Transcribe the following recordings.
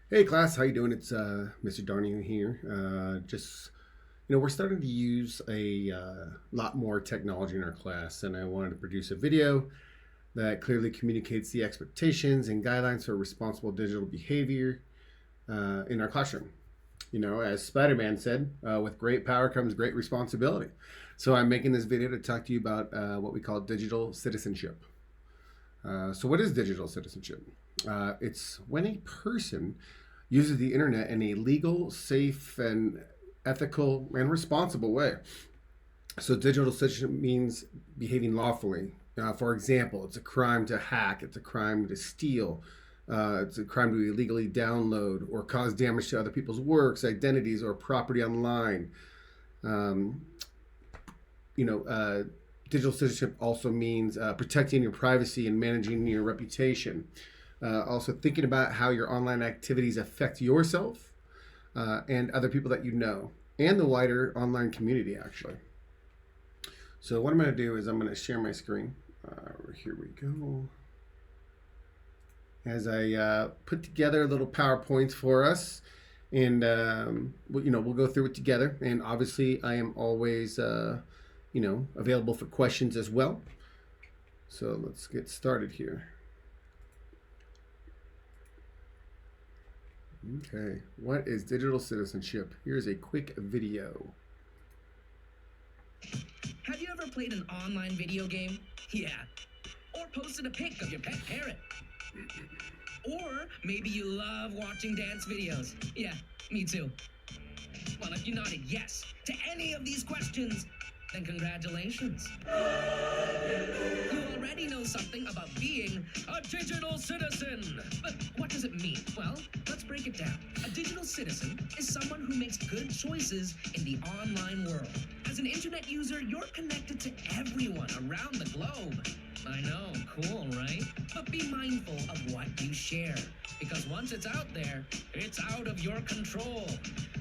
Hey class, how you doing? It's Mr. Darnay here. We're starting to use a lot more technology in our class, and I wanted to produce a video that clearly communicates the expectations and guidelines for responsible digital behavior in our classroom. As Spider-Man said, with great power comes great responsibility. So I'm making this video to talk to you about what we call digital citizenship. So what is digital citizenship? It's when a person uses the internet in a legal, safe, and ethical and responsible way. So digital citizenship means behaving lawfully. For example, it's a crime to hack, it's a crime to steal, it's a crime to illegally download or cause damage to other people's works, identities, or property online. Um, you know, uh, Digital citizenship also means protecting your privacy and managing your reputation. Also, thinking about how your online activities affect yourself and other people that you know, and the wider online community, actually. So, what I'm going to do is I'm going to share my screen. Here we go. As I put together little PowerPoints for us, and we'll go through it together. And obviously, I am always available for questions as well. So let's get started here. Okay, what is digital citizenship? Here's a quick video. Have you ever played an online video game? Yeah. Or posted a pic of your pet parrot? Or maybe you love watching dance videos? Yeah, me too. Well, if you nodded yes to any of these questions, then congratulations. You already know something about being a digital citizen. But what does it mean? Well, let's break it down. A digital citizen is someone who makes good choices in the online world. As an internet user, you're connected to everyone around the globe. I know, cool, right? But be mindful of what you share, because once it's out there, it's out of your control.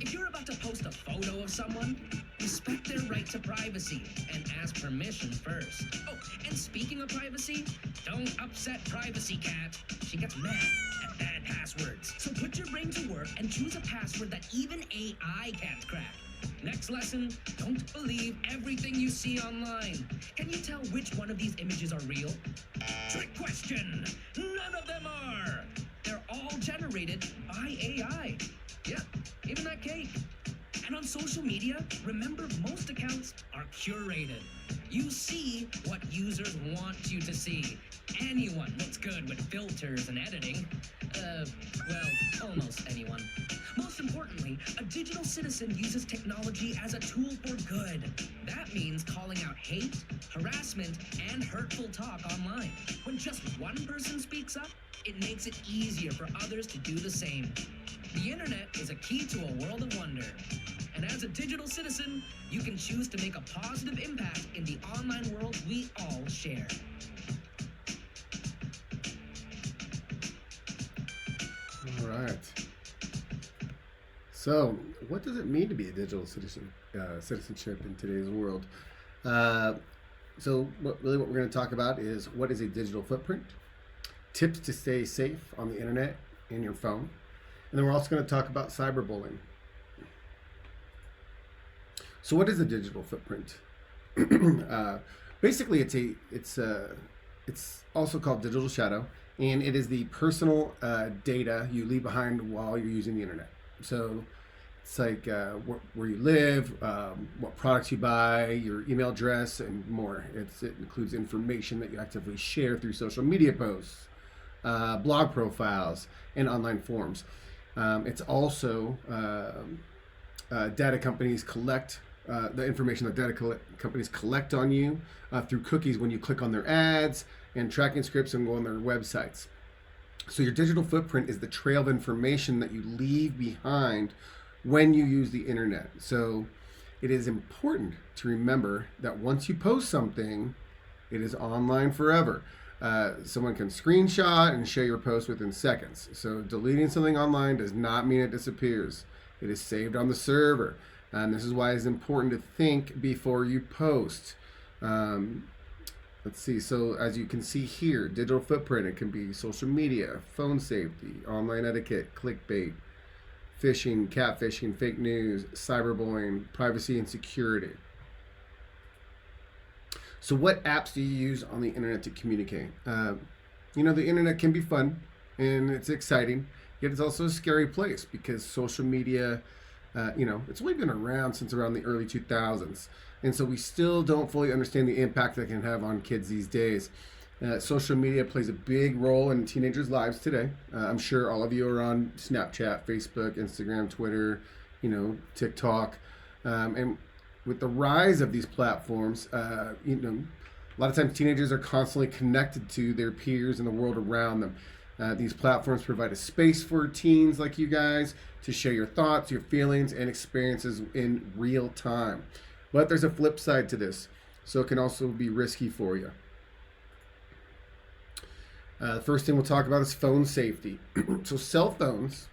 If you're about to post a photo of someone, respect their right to privacy and ask permission first. Oh, and speaking of privacy, don't upset Privacy Cat. She gets mad at bad passwords. So put your brain to work and choose a password that even AI can't crack. Next lesson, don't believe everything you see online. Can you tell which one of these images are real? Trick question! None of them are! They're all generated by AI. Yeah, even that cake. And on social media, remember most accounts are curated. You see what users want you to see. Anyone looks good with filters and editing. Well, almost anyone. Most importantly, a digital citizen uses technology as a tool for good. That means calling out hate, harassment, and hurtful talk online. When just one person speaks up, it makes it easier for others to do the same. The internet is a key to a world of wonder. And as a digital citizen, you can choose to make a positive impact in the online world we all share. All right. So, what does it mean to be a digital citizenship in today's world? What we're going to talk about is what is a digital footprint, tips to stay safe on the internet and your phone, and then we're also going to talk about cyberbullying. So, what is a digital footprint? Basically, it's also called digital shadow, and it is the personal data you leave behind while you're using the internet. So, it's like where you live, what products you buy, your email address, and more. It includes information that you actively share through social media posts, blog profiles, and online forums. It's also data companies collect the information that companies collect on you through cookies when you click on their ads and tracking scripts and go on their websites. So your digital footprint is the trail of information that you leave behind when you use the internet. So it is important to remember that once you post something, it is online forever. Someone can screenshot and share your post within seconds. So deleting something online does not mean it disappears. It is saved on the server. And this is why it's important to think before you post. Let's see. So as you can see here, digital footprint, it can be social media, phone safety, online etiquette, clickbait, phishing, catfishing, fake news, cyberbullying, privacy and security. So what apps do you use on the internet to communicate? The internet can be fun and it's exciting, yet it's also a scary place because social media, it's only been around since around the early 2000s. And so we still don't fully understand the impact that it can have on kids these days. Social media plays a big role in teenagers' lives today. I'm sure all of you are on Snapchat, Facebook, Instagram, Twitter, TikTok. And with the rise of these platforms, a lot of times teenagers are constantly connected to their peers and the world around them. These platforms provide a space for teens like you guys to share your thoughts, your feelings, and experiences in real time. But there's a flip side to this, so it can also be risky for you. The first thing we'll talk about is phone safety. So cell phones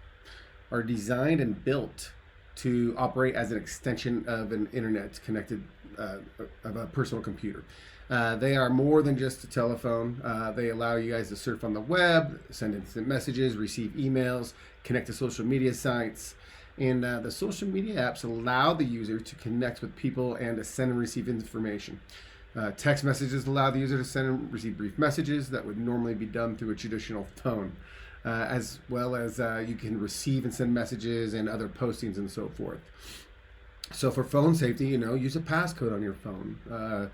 are designed and built to operate as an extension of an internet connected of a personal computer. They are more than just a telephone. They allow you guys to surf on the web, send instant messages, receive emails, connect to social media sites. And the social media apps allow the user to connect with people and to send and receive information. Text messages allow the user to send and receive brief messages that would normally be done through a traditional phone, as well as you can receive and send messages and other postings and so forth. So for phone safety, use a passcode on your phone.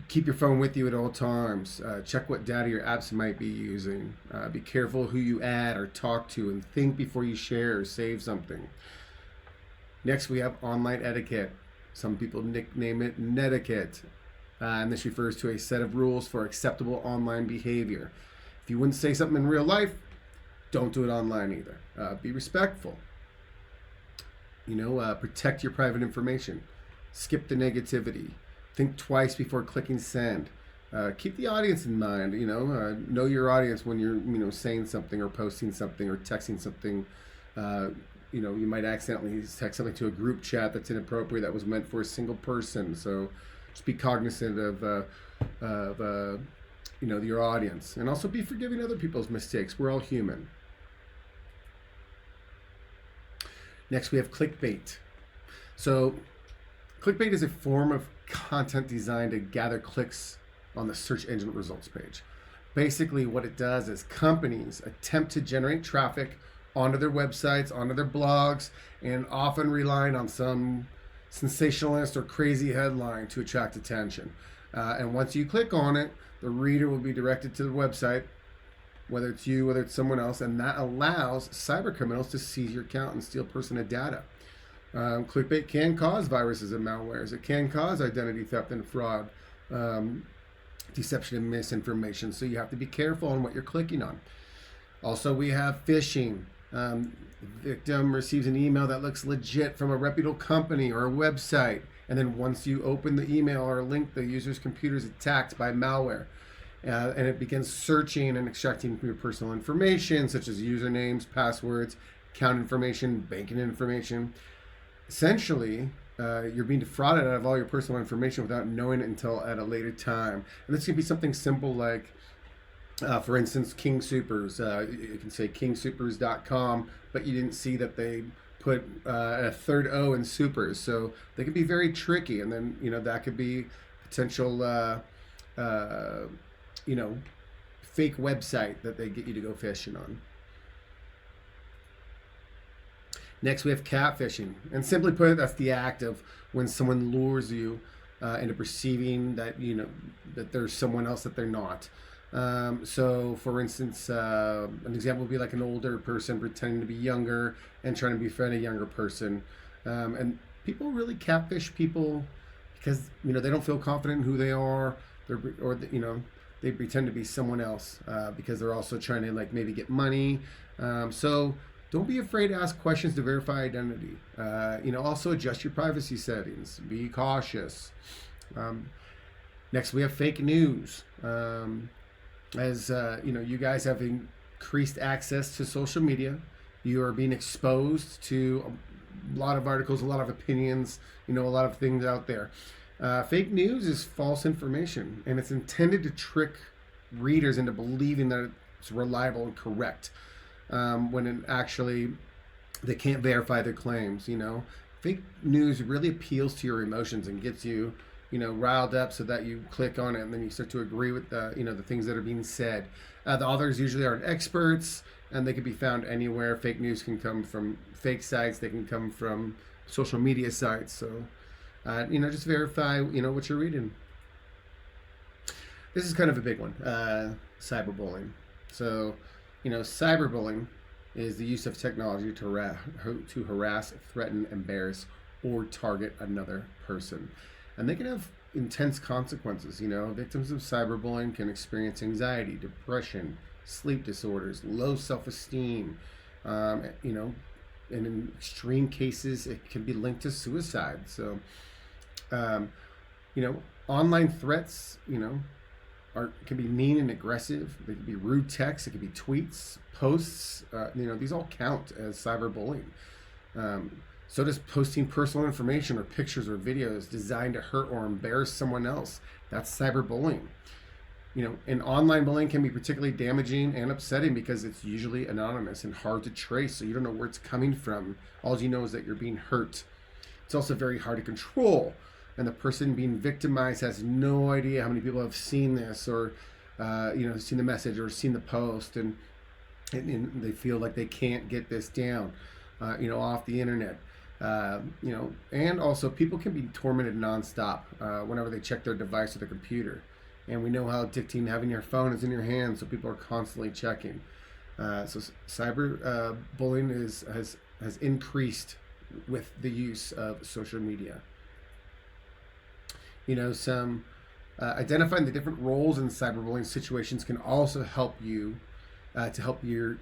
Keep your phone with you at all times. Check what data your apps might be using. Be careful who you add or talk to, and think before you share or save something. Next, we have online etiquette. Some people nickname it netiquette. And this refers to a set of rules for acceptable online behavior. If you wouldn't say something in real life, don't do it online either. Be respectful. Protect your private information. Skip the negativity. Think twice before clicking send. Keep the audience in mind. Know your audience when you're saying something or posting something or texting something. You might accidentally text something to a group chat that's inappropriate that was meant for a single person. So just be cognizant of your audience, and also be forgiving other people's mistakes. We're all human. Next, we have clickbait. So clickbait is a form of content designed to gather clicks on the search engine results page. Basically, what it does is companies attempt to generate traffic onto their websites, onto their blogs, and often relying on some sensationalist or crazy headline to attract attention. And once you click on it, the reader will be directed to the website, whether it's you, whether it's someone else, and that allows cyber criminals to seize your account and steal personal data. Clickbait can cause viruses and malwares. It can cause identity theft and fraud, deception and misinformation. So you have to be careful on what you're clicking on. Also, we have phishing. Victim receives an email that looks legit from a reputable company or a website, and then once you open the email or link, the user's computer is attacked by malware. And it begins searching and extracting your personal information, such as usernames, passwords, account information, banking information. Essentially, you're being defrauded out of all your personal information without knowing it until at a later time. And this can be something simple like, for instance, King Supers. You can say kingsupers.com, but you didn't see that they put a third O in supers. So they can be very tricky. And then, that could be potential, fake website that they get you to go fishing on. Next, we have catfishing. And simply put, that's the act of when someone lures you into perceiving that, that there's someone else that they're not. So, for instance, an example would be like an older person pretending to be younger and trying to befriend a younger person. And people really catfish people because, they don't feel confident in who they are, they pretend to be someone else because they're also trying to maybe get money. So don't be afraid to ask questions to verify identity. Also adjust your privacy settings. Be cautious. Next, we have fake news. As you guys have increased access to social media, you are being exposed to a lot of articles, a lot of opinions, a lot of things out there. Fake news is false information, and it's intended to trick readers into believing that it's reliable and correct, when it actually they can't verify their claims. Fake news really appeals to your emotions and gets you, riled up so that you click on it and then you start to agree with the things that are being said. The authors usually aren't experts, and they can be found anywhere. Fake news can come from fake sites. They can come from social media sites. So, just verify, what you're reading. This is kind of a big one, cyberbullying. So, cyberbullying is the use of technology to harass, threaten, embarrass, or target another person. And they can have intense consequences. Victims of cyberbullying can experience anxiety, depression, sleep disorders, low self-esteem. And in extreme cases, it can be linked to suicide. So, online threats, can be mean and aggressive. They can be rude texts. It can be tweets, posts. These all count as cyberbullying. So does posting personal information or pictures or videos designed to hurt or embarrass someone else. That's cyberbullying. And online bullying can be particularly damaging and upsetting because it's usually anonymous and hard to trace. So you don't know where it's coming from. All you know is that you're being hurt. It's also very hard to control. And the person being victimized has no idea how many people have seen this or, seen the message or seen the post, and they feel like they can't get this down, off the internet. And also people can be tormented nonstop whenever they check their device or their computer. And we know how addicting having your phone is in your hand, so people are constantly checking. So cyber bullying has increased with the use of social media. Some identifying the different roles in cyberbullying situations can also help you to help your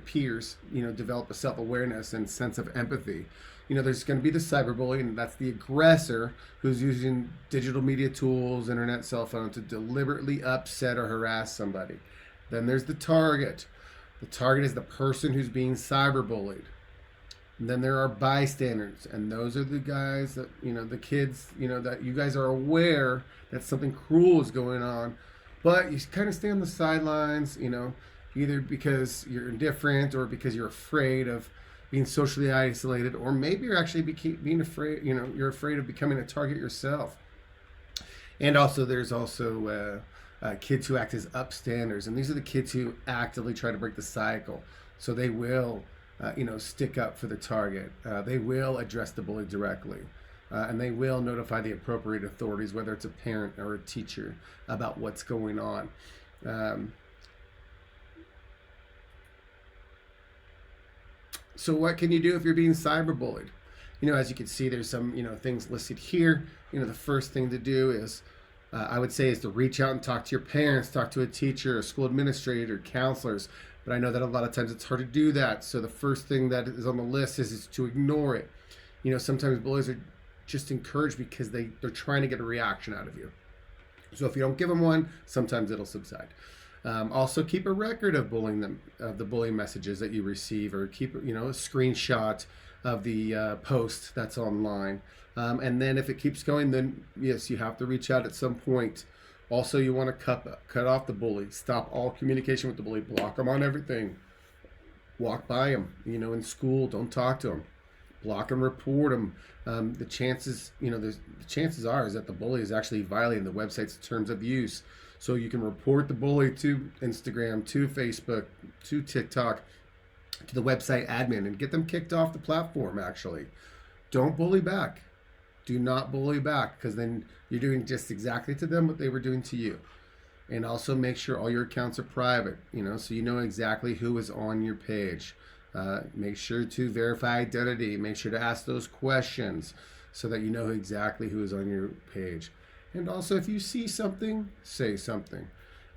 peers, develop a self-awareness and sense of empathy. There's going to be the cyberbully, and that's the aggressor who's using digital media tools, internet, cell phone to deliberately upset or harass somebody. Then there's the target. The target is the person who's being cyberbullied. And then there are bystanders, and those are the guys that, the kids, that you guys are aware that something cruel is going on, but you kind of stay on the sidelines, either because you're indifferent or because you're afraid of being socially isolated, or maybe you're actually being afraid, you're afraid of becoming a target yourself. And also there's also kids who act as upstanders, and these are the kids who actively try to break the cycle. So they will stick up for the target. They will address the bully directly. And they will notify the appropriate authorities, whether it's a parent or a teacher, about what's going on. So what can you do if you're being cyberbullied? As you can see, there's some, things listed here. The first thing to do is, I would say, is to reach out and talk to your parents, talk to a teacher, a school administrator, counselors. But I know that a lot of times it's hard to do that. So the first thing that is on the list is to ignore it. Sometimes bullies are just encouraged because they're trying to get a reaction out of you. So if you don't give them one, sometimes it'll subside. Also, keep a record of the bullying messages that you receive, or keep a screenshot of the post that's online. And then if it keeps going, then yes, you have to reach out at some point. Also, you want to cut off the bully. Stop all communication with the bully. Block them on everything. Walk by them. In school, don't talk to them. Block and report them. The chances are is that the bully is actually violating the website's terms of use. So you can report the bully to Instagram, to Facebook, to TikTok, to the website admin, and get them kicked off the platform. Actually, don't bully back. Do not bully back, because then you're doing just exactly to them what they were doing to you. And also make sure all your accounts are private, so you know exactly who is on your page. Make sure to verify identity. Make sure to ask those questions so that you know exactly who is on your page. And also, if you see something, say something.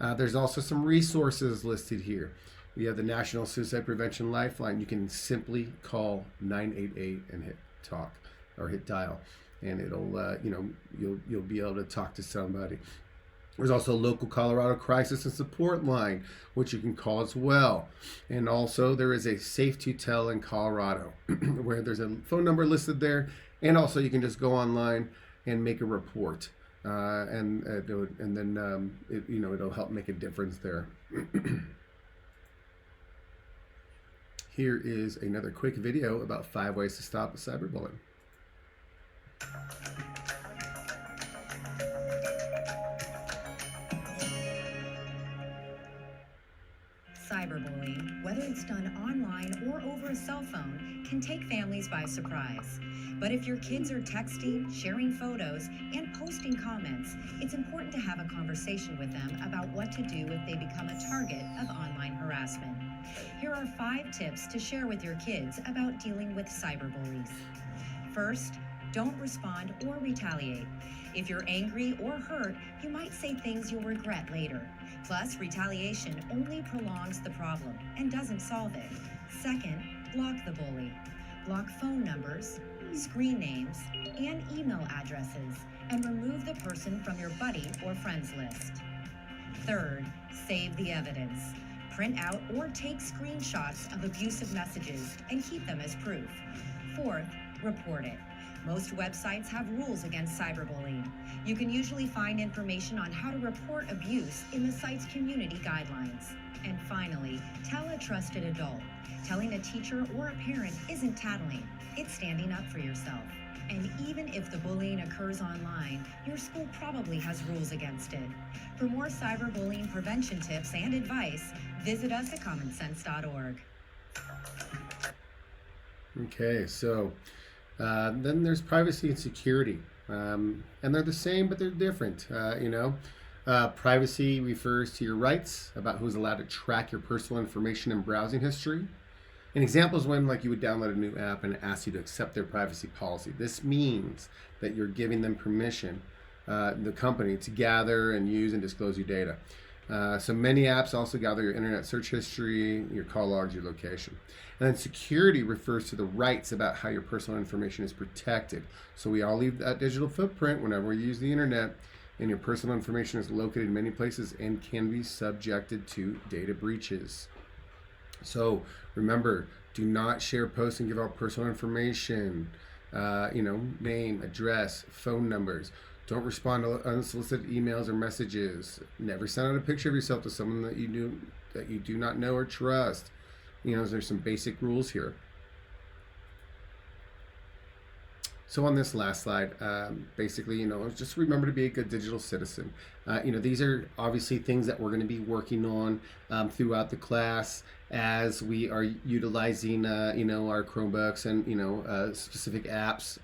There's also some resources listed here. We have the National Suicide Prevention Lifeline. You can simply call 988 and hit talk or hit dial, and it'll you'll be able to talk to somebody. There's also a local Colorado crisis and support line, which you can call as well. And also there is a Safe to Tell in Colorado, where there's a phone number listed there. And also you can just go online and make a report. And then it'll help make a difference there. Here is another quick video about 5 ways to stop cyberbullying. Cyberbullying, whether it's done online or over a cell phone, can take families by surprise. But if your kids are texting, sharing photos, and posting comments, it's important to have a conversation with them about what to do if they become a target of online harassment. Here are 5 tips to share with your kids about dealing with cyberbullies. First, don't respond or retaliate. If you're angry or hurt, you might say things you'll regret later. Plus, retaliation only prolongs the problem and doesn't solve it. Second, block the bully. Block phone numbers, screen names, and email addresses, and remove the person from your buddy or friends list. Third, save the evidence. Print out or take screenshots of abusive messages and keep them as proof. Fourth, report it. Most websites have rules against cyberbullying. You can usually find information on how to report abuse in the site's community guidelines. And finally, tell a trusted adult. Telling a teacher or a parent isn't tattling, it's standing up for yourself. And even if the bullying occurs online, your school probably has rules against it. For more cyberbullying prevention tips and advice, visit us at commonsense.org. Okay, so then there's privacy and security. And they're the same, but they're different. Privacy refers to your rights about who's allowed to track your personal information and browsing history. An example is when you would download a new app and it asks you to accept their privacy policy. This means that you're giving them permission, the company, to gather and use and disclose your data. So many apps also gather your internet search history, your call logs, your location. And then security refers to the rights about how your personal information is protected. So we all leave that digital footprint whenever we use the internet, and your personal information is located in many places and can be subjected to data breaches. So remember, do not share, post, and give out personal information, name, address, phone numbers. Don't respond to unsolicited emails or messages. Never send out a picture of yourself to someone that you do not know or trust. There's some basic rules here. So on this last slide, basically, just remember to be a good digital citizen. These are obviously things that we're going to be working on throughout the class as we are utilizing, our Chromebooks and, specific apps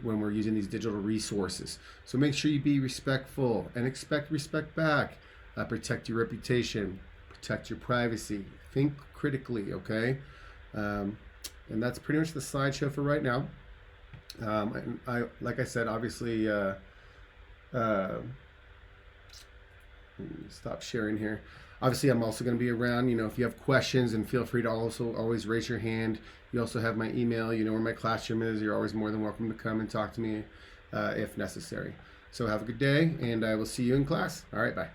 when we're using these digital resources. So make sure you be respectful and expect respect back. Protect your reputation, protect your privacy, think critically, okay? And that's pretty much the slideshow for right now. And like I said, obviously, stop sharing here. Obviously, I'm also going to be around, if you have questions, and feel free to also always raise your hand. You also have my email, where my classroom is. You're always more than welcome to come and talk to me if necessary. So have a good day, and I will see you in class. All right, bye.